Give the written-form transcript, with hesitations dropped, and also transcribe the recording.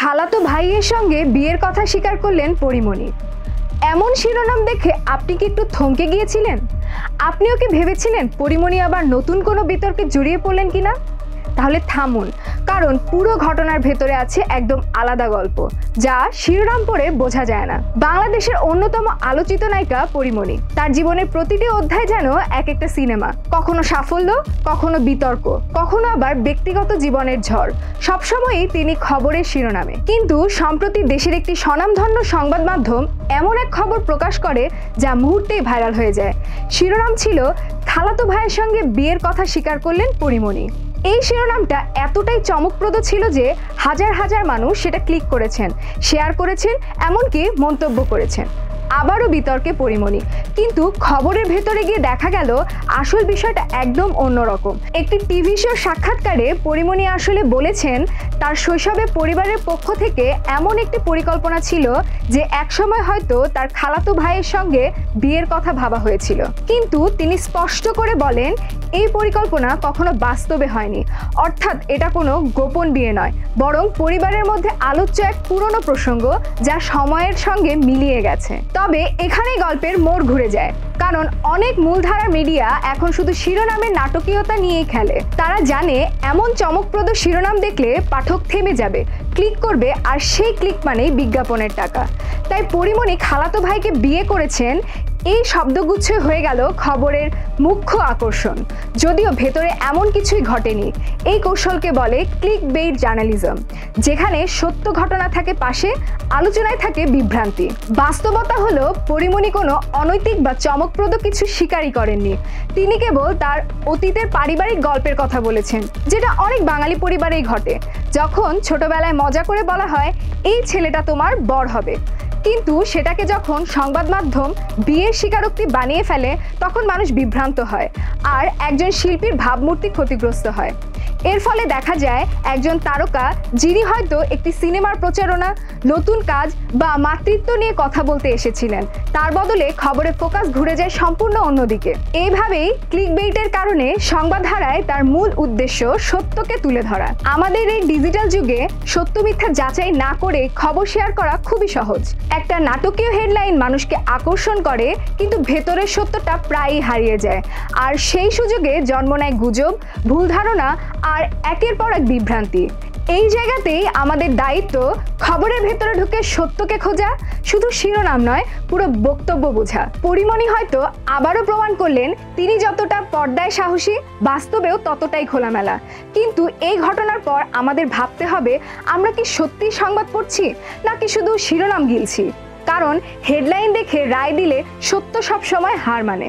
খালাতো ভাইয়ের সঙ্গে বিয়ের কথা স্বীকার করলেন পরীমণি। এমন শিরোনাম দেখে আপনি কি একটু থমকে গিয়েছিলেন? আপনিও কি ভেবেছিলেন পরীমণি আবার নতুন কোনো বিতর্কে জড়িয়ে পড়লেন কিনা? তাহলে থামুন, কারণ পুরো ঘটনার ভেতরে আছে একদম আলাদা গল্প, যা শিরোনাম পড়ে বোঝা যায় না। বাংলাদেশের অন্যতম আলোচিত নায়িকা পরীমণি, তার জীবনের প্রতিটি অধ্যায় যেন এক একটা সিনেমা। কখনো সাফল্য, কখনো বিতর্ক, কখনো আবার ব্যক্তিগত জীবনের ঝড়। সবসময়ই তিনি খবরের শিরোনামে। কিন্তু সম্প্রতি দেশের একটি স্বনামধন্য সংবাদ মাধ্যম এমন এক খবর প্রকাশ করে যা মুহূর্তেই ভাইরাল হয়ে যায়। শিরোনাম ছিল, খালাতো ভাইয়ের সঙ্গে বিয়ের কথা স্বীকার করলেন পরীমণি। এই শিরোনামটা এতটাই চমকপ্রদ ছিল যে হাজার হাজার মানুষ সেটা ক্লিক করেছেন, শেয়ার করেছেন, এমনকি মন্তব্য করেছেন। আবারও বিতর্কে পরীমণি, কিন্তু খবরের ভেতরে গিয়ে দেখা গেল আসল বিষয়টা একদম অন্যরকম। একটি টিভি শোর সাক্ষাৎকারে পরীমণি আসলে বলেছেন, তার শৈশবে পরিবারের পক্ষ থেকে এমন একটি পরিকল্পনা ছিল যে একসময় হয়তো তার খালাতো ভাইয়ের সঙ্গে বিয়ের কথা ভাবা হয়েছিল, কিন্তু তিনি স্পষ্ট করে বলেন এই পরিকল্পনা কখনো বাস্তবে হয়নি। অর্থাৎ এটা কোনো গোপন বিয়ে নয়, বরং পরিবারের মধ্যে আলোচ্য এক পুরনো প্রসঙ্গ যা সময়ের সঙ্গে মিলিয়ে গেছে। তবে এখানেই গল্পের মোড় ঘুরে যায়, কারণ অনেক মূলধারার মিডিয়া এখন শুধু শিরোনামের নাটকীয়তা নিয়েই খেলে। তারা জানে এমন চমকপ্রদ শিরোনাম দেখলে পাঠক থেমে যাবে, ক্লিক করবে, আর সেই ক্লিক মানেই বিজ্ঞাপনের টাকা। তাই পরীমণি খালাতো ভাইকে বিয়ে করেছেন এই শব্দগুচ্ছ হয়ে গেল খবরের মুখ্য আকর্ষণ, যদিও ভেতরে এমন কিছুই ঘটেনি। এই কৌশলকে বলে ক্লিক বেইট জার্নালিজম, যেখানে সত্য ঘটনা থাকে পাশে, আলোচনায় থাকে বিভ্রান্তি। বাস্তবতা হলো পরীমণি কোনো অনৈতিক বা চমকপ্রদ কিছু স্বীকারই করেননি। তিনি কেবল তার অতীতের পারিবারিক গল্পের কথা বলেছেন, যেটা অনেক বাঙালি পরিবারেই ঘটে। যখন ছোটবেলায় মজা করে বলা হয় এই ছেলেটা তোমার বর হবে, কিন্তু সেটাকে যখন সংবাদ মাধ্যম বিয়ের স্বীকারোক্তি বানিয়ে ফেলে তখন মানুষ বিভ্রান্ত হয়, আর একজন শিল্পীর ভাবমূর্তি ক্ষতিগ্রস্ত হয়। এর ফলে দেখা যায় একজন তারকা, যিনি হয়তো একটি সিনেমার প্রচারণা, নতুন কাজ বা মাতৃত্ব নিয়ে কথা বলতে এসেছিলেন, তার বদলে খবরের ফোকাস ঘুরে যায় সম্পূর্ণ অন্যদিকে। এইভাবেই ক্লিকবেইটের কারণে সংবাদ হারায় তার মূল উদ্দেশ্য, সত্যকে তুলে ধরা। আমাদের এই ডিজিটাল যুগে সত্য মিথ্যা যাচাই না করে খবর শেয়ার করা খুবই সহজ। একটা নাটকীয় হেডলাইন মানুষকে আকর্ষণ করে, কিন্তু ভেতরের সত্যটা প্রায়ই হারিয়ে যায়, আর সেই সুযোগে জন্ম নেয় গুজব, ভুল ধারণা আর একের পর এক বিভ্রান্তি। এই জায়গাতেই আমাদের দায়িত্ব খবরের ভেতরে ঢুকে সত্যকে খোঁজা, শুধু শিরোনাম নয়, পুরো বক্তব্য বোঝা। পরীমণি হয়তো আবারও প্রমাণ করলেন তিনি যতটা পর্দায় সাহসী, বাস্তবেও ততটাই খোলামেলা। কিন্তু এই ঘটনার পর আমাদের ভাবতে হবে, আমরা কি সত্যি সংবাদ পড়ছি নাকি শুধু শিরোনাম গিলছি? কারণ হেডলাইন দেখে রায় দিলে সত্য সবসময় হার মানে।